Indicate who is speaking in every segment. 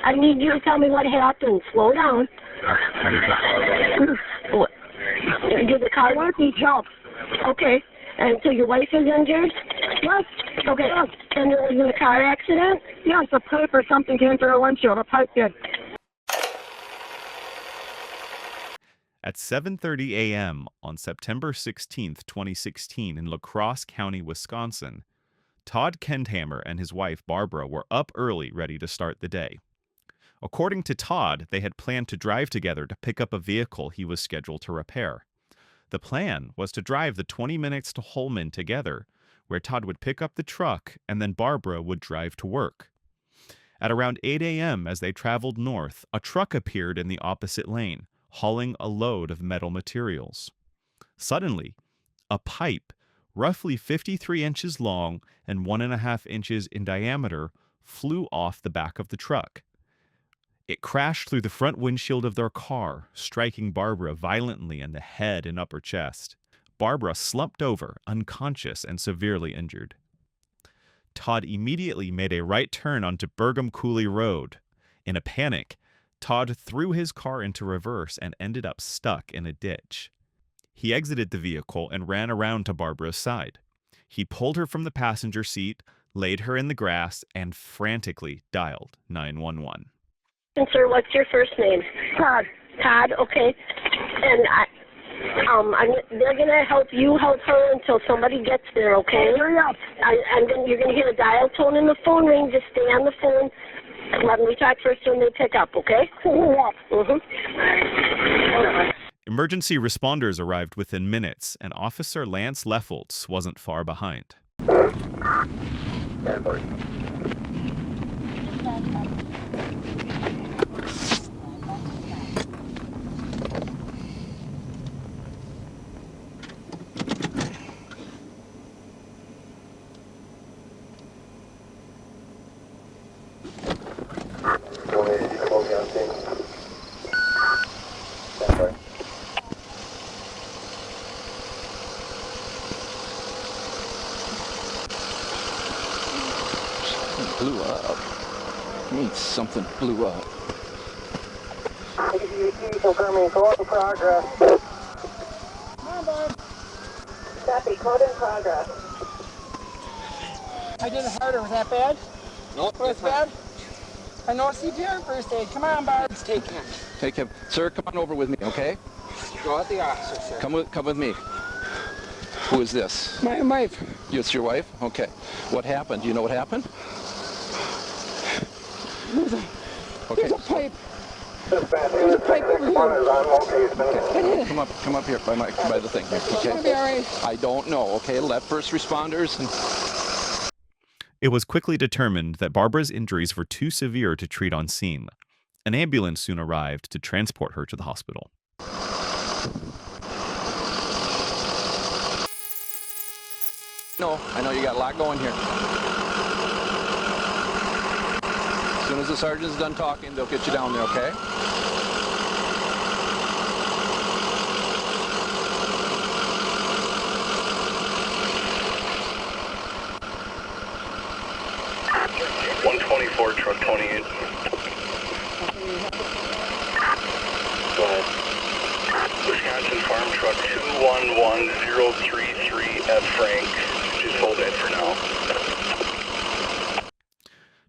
Speaker 1: I need you to tell me what happened. Slow down. What? Did the car work? Need help. Okay. And so your wife is injured? Yes. Okay. Yes. And it was in a car accident? Yes, a pipe or something came through her windshield. A pipe did.
Speaker 2: At 7:30 a.m. on September 16, 2016, in La Crosse County, Wisconsin, Todd Kendhammer and his wife Barbara were up early ready to start the day. According to Todd, they had planned to drive together to pick up a vehicle he was scheduled to repair. The plan was to drive the 20 minutes to Holmen together, where Todd would pick up the truck and then Barbara would drive to work. At around 8 a.m., as they traveled north, a truck appeared in the opposite lane, hauling a load of metal materials. Suddenly, a pipe, roughly 53 inches long and 1.5 inches in diameter, flew off the back of the truck. It crashed through the front windshield of their car, striking Barbara violently in the head and upper chest. Barbara slumped over, unconscious and severely injured. Todd immediately made a right turn onto Burgham Cooley Road. In a panic, Todd threw his car into reverse and ended up stuck in a ditch. He exited the vehicle and ran around to Barbara's side. He pulled her from the passenger seat, laid her in the grass, and frantically dialed 911.
Speaker 1: And sir, what's your first name? Todd. Todd, okay. And they're gonna help her until somebody gets there, okay? Hurry up. You're gonna hear a dial tone in the phone ring. Just stay on the phone. Let me talk first when they pick up, okay? Mm-hmm.
Speaker 2: Emergency responders arrived within minutes, and Officer Lance Leffoltz wasn't far behind.
Speaker 3: Blew up. Means something blew up.
Speaker 4: Confirming code in progress.
Speaker 5: Come on, bud.
Speaker 4: Copy, code in progress.
Speaker 5: I did it harder. Was that bad?
Speaker 3: No,
Speaker 5: Was bad? I know CPR first aid. Come on, bud.
Speaker 3: Let's take him. Take him. Sir, come on over with me, okay?
Speaker 5: Go out the officer, sir.
Speaker 3: Come with me. Who is this?
Speaker 5: My wife.
Speaker 3: It's your wife? Okay. What happened? Do you know what happened?
Speaker 5: There's a pipe.
Speaker 4: There's
Speaker 5: a pipe over here.
Speaker 3: Okay. Come up here by the thing here.
Speaker 5: It's gonna be all right.
Speaker 3: I don't know. Okay, let first responders.
Speaker 2: It was quickly determined that Barbara's injuries were too severe to treat on scene. An ambulance soon arrived to transport her to the hospital.
Speaker 3: No, I know you got a lot going here. As soon as the sergeant's done talking, they'll get you down there, okay?
Speaker 6: .124, truck 28. Go ahead. Wisconsin Farm Truck 211033F Frank. Just hold it for now.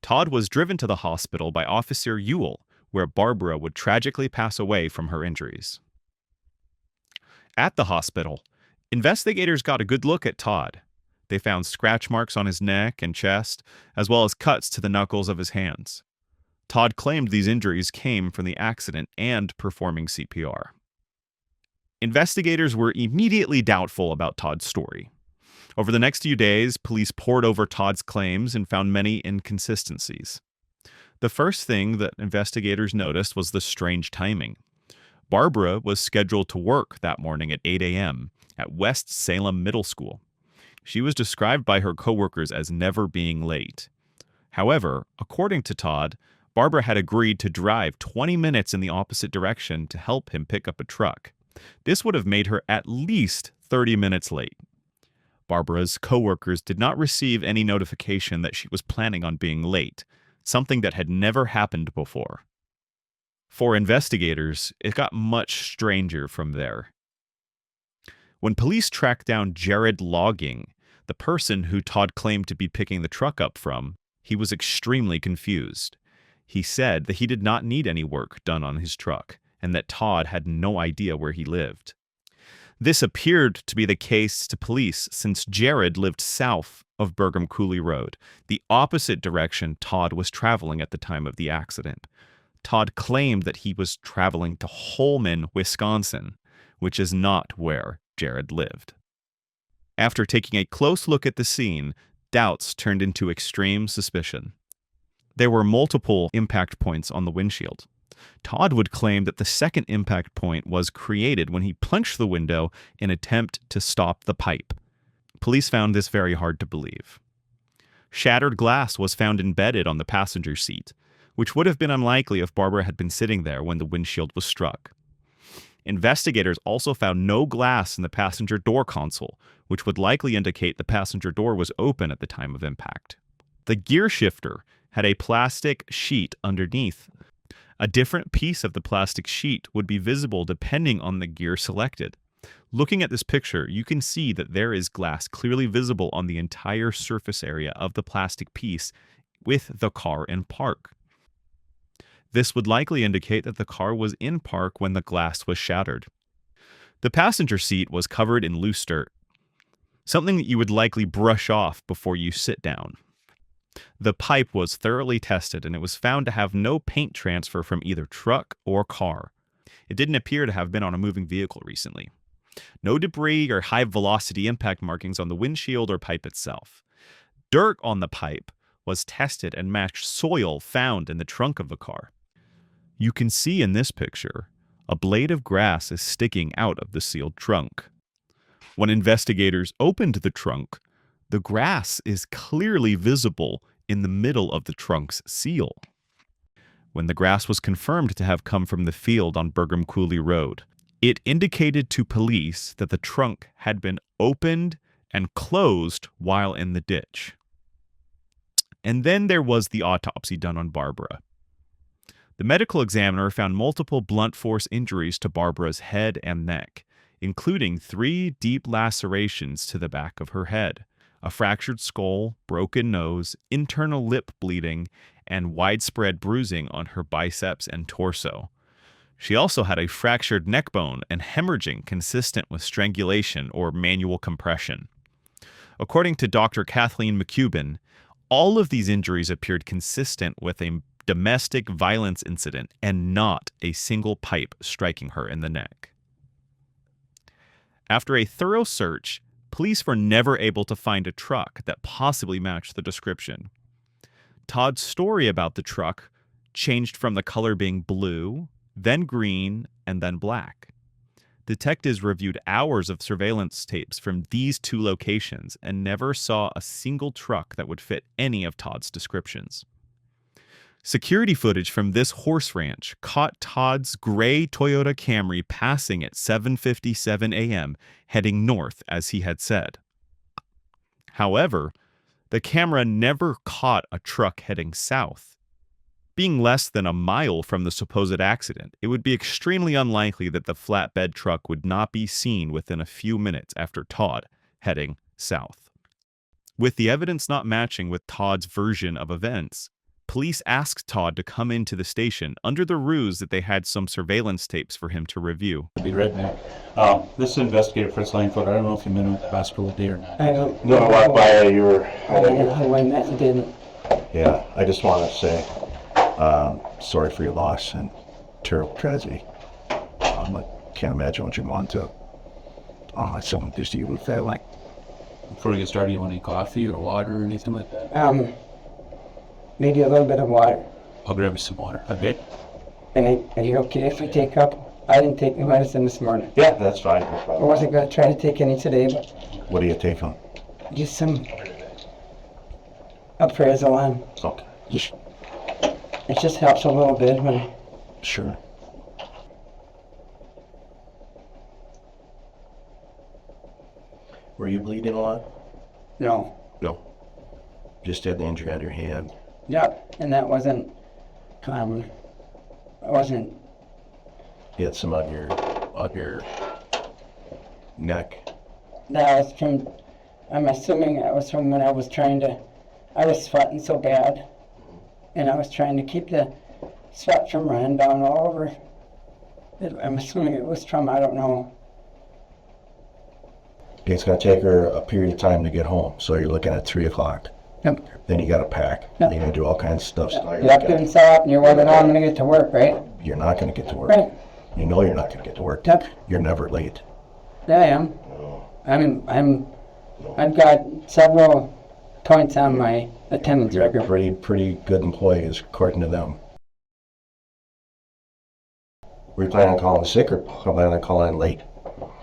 Speaker 2: Todd was driven to the hospital by Officer Ewell, where Barbara would tragically pass away from her injuries. At the hospital, investigators got a good look at Todd. They found scratch marks on his neck and chest, as well as cuts to the knuckles of his hands. Todd claimed these injuries came from the accident and performing CPR. Investigators were immediately doubtful about Todd's story. Over the next few days, police pored over Todd's claims and found many inconsistencies. The first thing that investigators noticed was the strange timing. Barbara was scheduled to work that morning at 8 a.m. at West Salem Middle School. She was described by her coworkers as never being late. However, according to Todd, Barbara had agreed to drive 20 minutes in the opposite direction to help him pick up a truck. This would have made her at least 30 minutes late. Barbara's coworkers did not receive any notification that she was planning on being late, something that had never happened before. For investigators, it got much stranger from there. When police tracked down Jared Logging, the person who Todd claimed to be picking the truck up from, he was extremely confused. He said that he did not need any work done on his truck, and that Todd had no idea where he lived. This appeared to be the case to police since Jared lived south of Burgum Coulee Road, the opposite direction Todd was traveling at the time of the accident. Todd claimed that he was traveling to Holmen, Wisconsin, which is not where Jared lived. After taking a close look at the scene, doubts turned into extreme suspicion. There were multiple impact points on the windshield. Todd would claim that the second impact point was created when he punched the window in an attempt to stop the pipe. Police found this very hard to believe. Shattered glass was found embedded on the passenger seat, which would have been unlikely if Barbara had been sitting there when the windshield was struck. Investigators also found no glass in the passenger door console, which would likely indicate the passenger door was open at the time of impact. The gear shifter had a plastic sheet underneath. A different piece of the plastic sheet would be visible depending on the gear selected. Looking at this picture, you can see that there is glass clearly visible on the entire surface area of the plastic piece with the car in park. This would likely indicate that the car was in park when the glass was shattered. The passenger seat was covered in loose dirt, something that you would likely brush off before you sit down. The pipe was thoroughly tested, and it was found to have no paint transfer from either truck or car. It didn't appear to have been on a moving vehicle recently. No debris or high-velocity impact markings on the windshield or pipe itself. Dirt on the pipe was tested and matched soil found in the trunk of the car. You can see in this picture, a blade of grass is sticking out of the sealed trunk. When investigators opened the trunk, the grass is clearly visible in the middle of the trunk's seal. When the grass was confirmed to have come from the field on Burgum Coulee Road, it indicated to police that the trunk had been opened and closed while in the ditch. And then there was the autopsy done on Barbara. The medical examiner found multiple blunt force injuries to Barbara's head and neck, including 3 deep lacerations to the back of her head, a fractured skull, broken nose, internal lip bleeding, and widespread bruising on her biceps and torso. She also had a fractured neck bone and hemorrhaging consistent with strangulation or manual compression. According to Dr. Kathleen McCubbin, all of these injuries appeared consistent with a domestic violence incident and not a single pipe striking her in the neck. After a thorough search, police were never able to find a truck that possibly matched the description. Todd's story about the truck changed from the color being blue, then green, and then black. Detectives reviewed hours of surveillance tapes from these 2 locations and never saw a single truck that would fit any of Todd's descriptions. Security footage from this horse ranch caught Todd's gray Toyota Camry passing at 7:57 a.m., heading north as he had said. However, the camera never caught a truck heading south. Being less than a mile from the supposed accident, it would be extremely unlikely that the flatbed truck would not be seen within a few minutes after Todd heading south. With the evidence not matching with Todd's version of events, police asked Todd to come into the station under the ruse that they had some surveillance tapes for him to review.
Speaker 7: I'll be right back. This is Investigator Fritz Langford. I don't know if you've been with the hospital day or not.
Speaker 8: I don't
Speaker 3: No, I walked by your...
Speaker 8: how I met and didn't.
Speaker 3: Yeah, I just want to say sorry for your loss and terrible tragedy. I can't imagine what you're going to. Oh, someone just you would feel like.
Speaker 7: Before we get started, you want any coffee or water or anything like that?
Speaker 8: Maybe a little bit of water.
Speaker 7: I'll grab you some water. Okay?
Speaker 8: And are you okay if I take up? I didn't take my medicine this morning.
Speaker 3: Yeah, that's fine. No
Speaker 8: I
Speaker 3: problem.
Speaker 8: wasn't going to try to take any today, but
Speaker 3: What do you take on?
Speaker 8: just some Alprazolam.
Speaker 3: Okay. Just
Speaker 8: It just helps a little bit when
Speaker 3: sure. Were you bleeding a lot?
Speaker 8: no.
Speaker 3: No. Just had the injury on your hand.
Speaker 8: Yep, and that wasn't common. It wasn't.
Speaker 3: You had some on your neck.
Speaker 8: That was from, I'm assuming that was from when I was sweating so bad. And I was trying to keep the sweat from running down all over. I'm assuming it was from, I don't know.
Speaker 3: It's going to take her a period of time to get home, so you're looking at 3 o'clock.
Speaker 8: Yep.
Speaker 3: Then you got to pack.
Speaker 8: Yep.
Speaker 3: Then you're going to do all kinds of stuff. So
Speaker 8: You're up doing stuff, and you're wondering, oh, I'm going to get to work, right?
Speaker 3: You're not going to get to work.
Speaker 8: Right.
Speaker 3: You know you're not going to get to work.
Speaker 8: Yep.
Speaker 3: You're never late.
Speaker 8: Yeah, I am.
Speaker 3: No.
Speaker 8: I've got several points on my attendance
Speaker 3: You're
Speaker 8: record.
Speaker 3: a pretty good employee, according to them. Were you planning on calling sick or planning on calling late?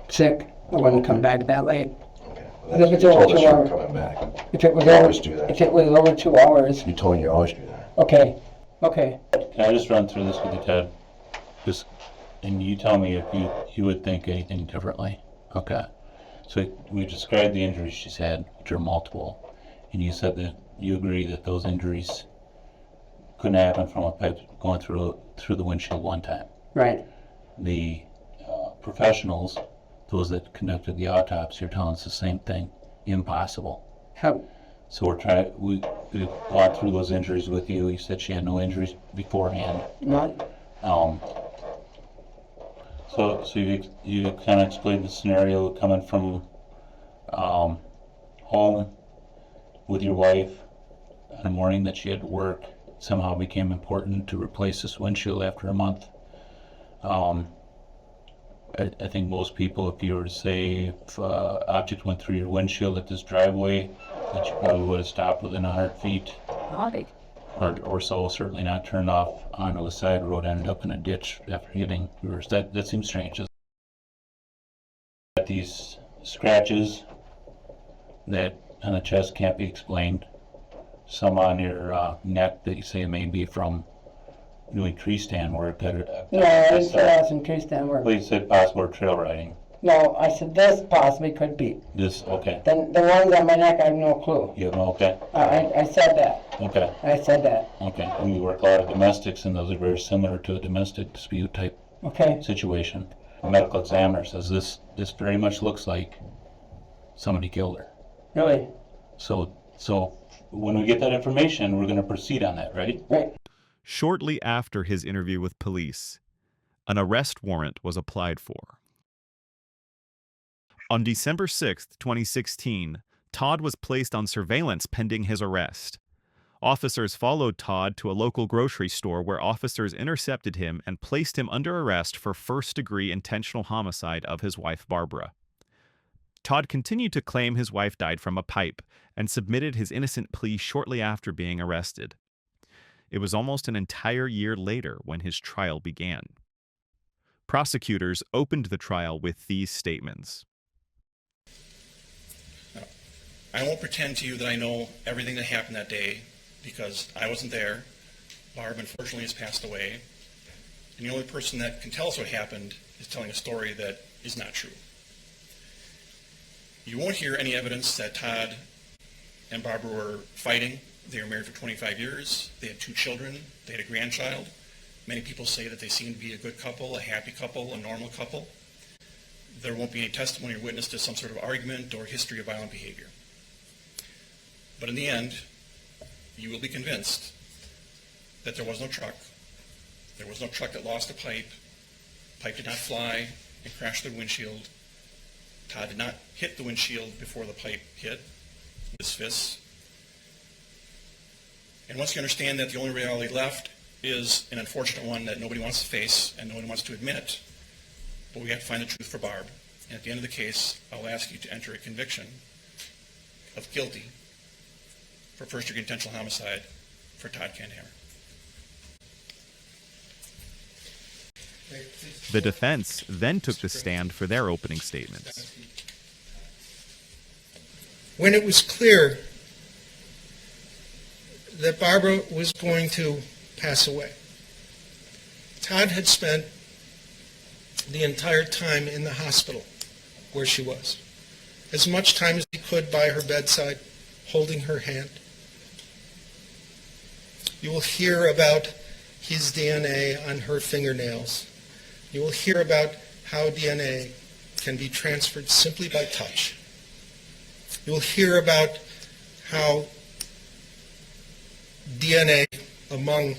Speaker 8: Sick. I wouldn't come back that late.
Speaker 3: Okay.
Speaker 8: I think it's
Speaker 3: You
Speaker 8: over
Speaker 3: told us
Speaker 8: 2
Speaker 3: you were
Speaker 8: hours.
Speaker 3: coming back.
Speaker 8: If it was
Speaker 3: You
Speaker 8: over,
Speaker 3: always do that.
Speaker 8: if it was over 2 hours.
Speaker 3: You told me you always do that.
Speaker 8: Okay. Okay.
Speaker 7: Can I just run through this with you, Ted? And you tell me if you would think anything differently. Okay. So we described the injuries she's had, which are multiple, and you said that you agree that those injuries couldn't happen from a pipe going through the windshield one time.
Speaker 8: Right.
Speaker 7: The professionals, those that conducted the autopsy, are telling us the same thing. Impossible.
Speaker 8: How?
Speaker 7: So we've gone through those injuries with you. You said she had no injuries beforehand.
Speaker 8: Not.
Speaker 7: So you kind of explained the scenario coming from home with your wife on the morning that she had to work. Somehow became important to replace this windshield after a month. I think most people, if you were to say if an object went through your windshield at this driveway, that you probably would have stopped within 100 feet. Or so, certainly not turned off onto the side road, ended up in a ditch after hitting reverse. That seems strange. These scratches that on the chest can't be explained. Some on your neck that you say may be from doing tree stand work.
Speaker 8: No, I didn't say I was in tree stand work.
Speaker 7: Please said possible trail riding.
Speaker 8: No, I said this possibly could be.
Speaker 7: This, okay.
Speaker 8: Then the ones on my neck, I have no clue.
Speaker 7: You have no, okay.
Speaker 8: I said that.
Speaker 7: Okay.
Speaker 8: I said that.
Speaker 7: Okay. And we work a lot of domestics, and those are very similar to a domestic dispute type
Speaker 8: Okay.
Speaker 7: situation. A medical examiner says this very much looks like somebody killed her.
Speaker 8: Really?
Speaker 7: So when we get that information, we're going to proceed on that, right?
Speaker 8: Right.
Speaker 2: Shortly after his interview with police, an arrest warrant was applied for. On December 6, 2016, Todd was placed on surveillance pending his arrest. Officers followed Todd to a local grocery store where officers intercepted him and placed him under arrest for first-degree intentional homicide of his wife, Barbara. Todd continued to claim his wife died from a pipe and submitted his innocent plea shortly after being arrested. It was almost an entire year later when his trial began. Prosecutors opened the trial with these statements.
Speaker 9: I won't pretend to you that I know everything that happened that day because I wasn't there. Barb, unfortunately, has passed away. And the only person that can tell us what happened is telling a story that is not true. You won't hear any evidence that Todd and Barbara were fighting. They were married for 25 years. They had 2 children. They had a grandchild. Many people say that they seemed to be a good couple, a happy couple, a normal couple. There won't be any testimony or witness to some sort of argument or history of violent behavior. But in the end, you will be convinced that there was no truck. There was no truck that lost a pipe. Pipe did not fly and crash the windshield. Todd did not hit the windshield before the pipe hit with his fists. And once you understand that the only reality left is an unfortunate one that nobody wants to face and no one wants to admit, but we have to find the truth for Barb. And at the end of the case, I'll ask you to enter a conviction of guilty for first-degree intentional homicide for Todd Kendhammer.
Speaker 2: The defense then took the stand for their opening statements.
Speaker 10: When it was clear that Barbara was going to pass away, Todd had spent the entire time in the hospital where she was, as much time as he could by her bedside, holding her hand. You will hear about his DNA on her fingernails. You will hear about how DNA can be transferred simply by touch. You will hear about how DNA among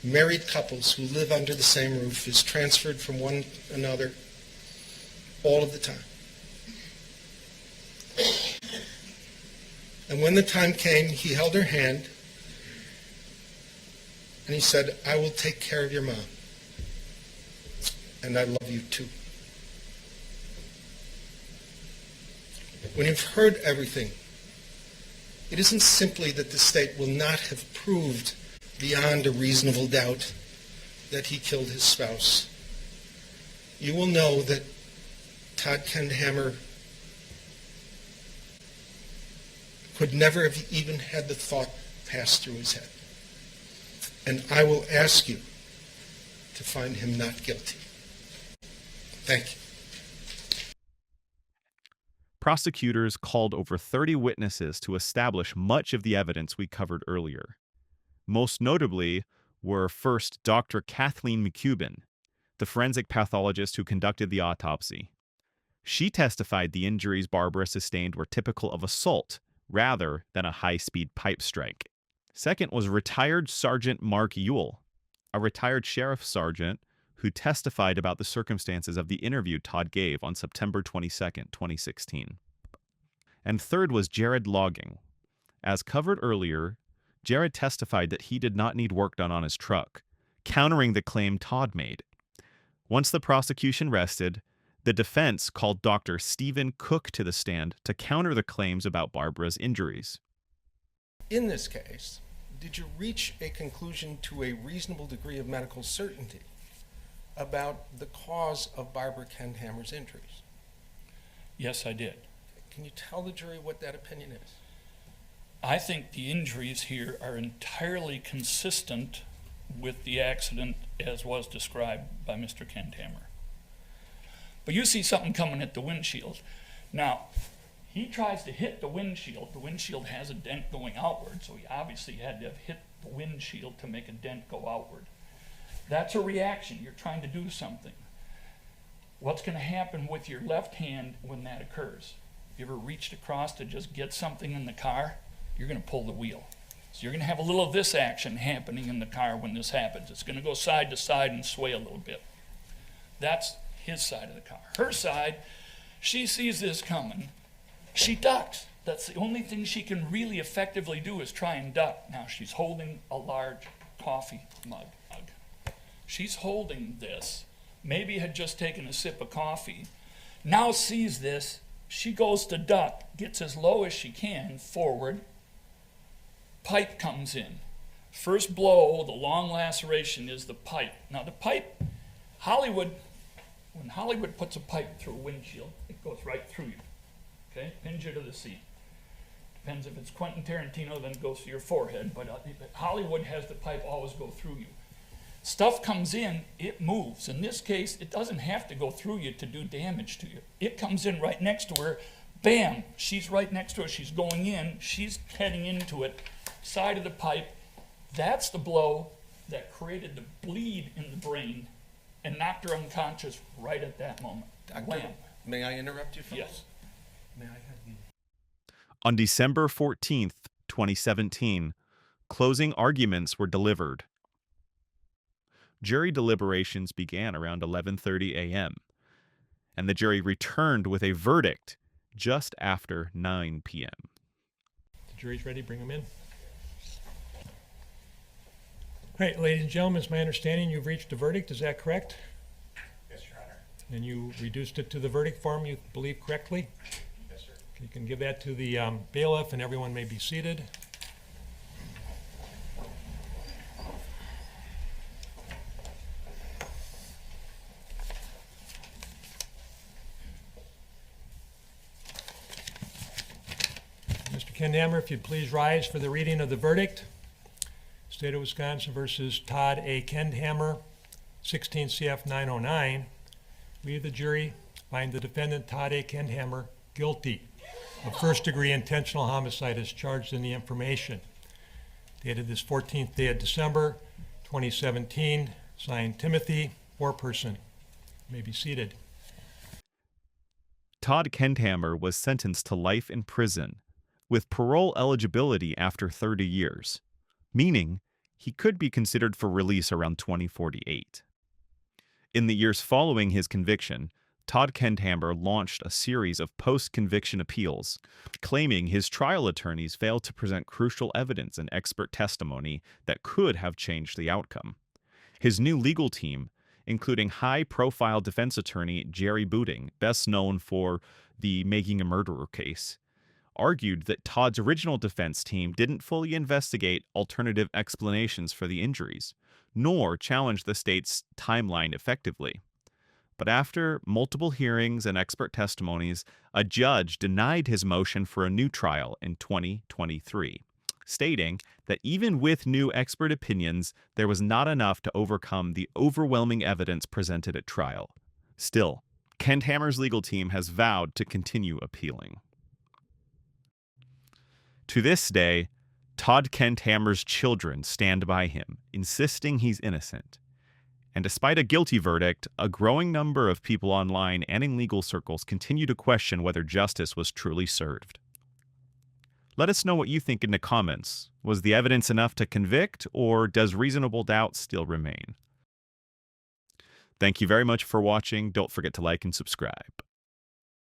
Speaker 10: married couples who live under the same roof is transferred from one another all of the time. And when the time came, he held her hand and he said, I will take care of your mom. And I love you too. When you've heard everything, it isn't simply that the state will not have proved beyond a reasonable doubt that he killed his spouse. You will know that Todd Kendhammer could never have even had the thought pass through his head. And I will ask you to find him not guilty. Thank you.
Speaker 2: Prosecutors called over 30 witnesses to establish much of the evidence we covered earlier. Most notably were first Dr. Kathleen McCubbin, the forensic pathologist who conducted the autopsy. She testified the injuries Barbara sustained were typical of assault rather than a high-speed pipe strike. Second was retired Sergeant Mark Ewell, a retired sheriff sergeant who testified about the circumstances of the interview Todd gave on September 22, 2016. And third was Jared Logging. As covered earlier, Jared testified that he did not need work done on his truck, countering the claim Todd made. Once the prosecution rested, the defense called Dr. Stephen Cook to the stand to counter the claims about Barbara's injuries.
Speaker 10: In this case, did you reach a conclusion to a reasonable degree of medical certainty about the cause of Barbara Kendhammer's injuries?
Speaker 11: Yes, I did.
Speaker 10: Can you tell the jury what that opinion is?
Speaker 11: I think the injuries here are entirely consistent with the accident as was described by Mr. Kendhammer. But you see something coming at the windshield. Now, he tries to hit the windshield. The windshield has a dent going outward, so he obviously had to have hit the windshield to make a dent go outward. That's a reaction. You're trying to do something. What's going to happen with your left hand when that occurs? You ever reached across to just get something in the car? You're going to pull the wheel. So you're going to have a little of this action happening in the car when this happens. It's going to go side to side and sway a little bit. That's his side of the car. Her side, she sees this coming. She ducks. That's the only thing she can really effectively do is try and duck. Now she's holding a large coffee mug. She's holding this. Maybe had just taken a sip of coffee. Now sees this. She goes to duck, gets as low as she can forward. Pipe comes in. First blow, the long laceration is the pipe. Now the pipe, when Hollywood puts a pipe through a windshield, it goes right through you. Okay, pins you to the seat. Depends if it's Quentin Tarantino, then it goes to your forehead. But Hollywood has the pipe always go through you. Stuff comes in, it moves. In this case, it doesn't have to go through you to do damage to you. It comes in right next to her. Bam! She's right next to her. She's going in. She's heading into it. Side of the pipe. That's the blow that created the bleed in the brain and knocked her unconscious right at that moment.
Speaker 10: Doctor, may I interrupt you?
Speaker 11: Yes.
Speaker 10: May I have you?
Speaker 2: On December 14th, 2017, closing arguments were delivered. Jury deliberations began around 11:30 a.m., and the jury returned with a verdict just after 9 p.m.
Speaker 12: The jury's ready. Bring them in. All right, ladies and gentlemen, it's my understanding you've reached a verdict. Is that correct?
Speaker 6: Yes, Your Honor.
Speaker 12: And you reduced it to the verdict form you believe correctly?
Speaker 6: Yes, sir.
Speaker 12: You can give that to the bailiff, and everyone may be seated. Mr. Kendhammer, if you'd please rise for the reading of the verdict. State of Wisconsin versus Todd A. Kendhammer, 16 CF 909. We, the jury, find the defendant, Todd A. Kendhammer, guilty of first-degree intentional homicide as charged in the information. dated this 14th day of December, 2017, signed Timothy, foreperson. You may be seated.
Speaker 2: Todd Kendhammer was sentenced to life in prison, with parole eligibility after 30 years, meaning he could be considered for release around 2048. In the years following his conviction, Todd Kendhammer launched a series of post-conviction appeals, claiming his trial attorneys failed to present crucial evidence and expert testimony that could have changed the outcome. His new legal team, including high-profile defense attorney Jerry Booting, best known for the Making a Murderer case, argued that Todd's original defense team didn't fully investigate alternative explanations for the injuries, nor challenge the state's timeline effectively. But after multiple hearings and expert testimonies, a judge denied his motion for a new trial in 2023, stating that even with new expert opinions, there was not enough to overcome the overwhelming evidence presented at trial. Still, Kendhammer's legal team has vowed to continue appealing. To this day, Todd Kendhammer's children stand by him, insisting he's innocent. And despite a guilty verdict, a growing number of people online and in legal circles continue to question whether justice was truly served. Let us know what you think in the comments. Was the evidence enough to convict, or does reasonable doubt still remain? Thank you very much for watching. Don't forget to like and subscribe.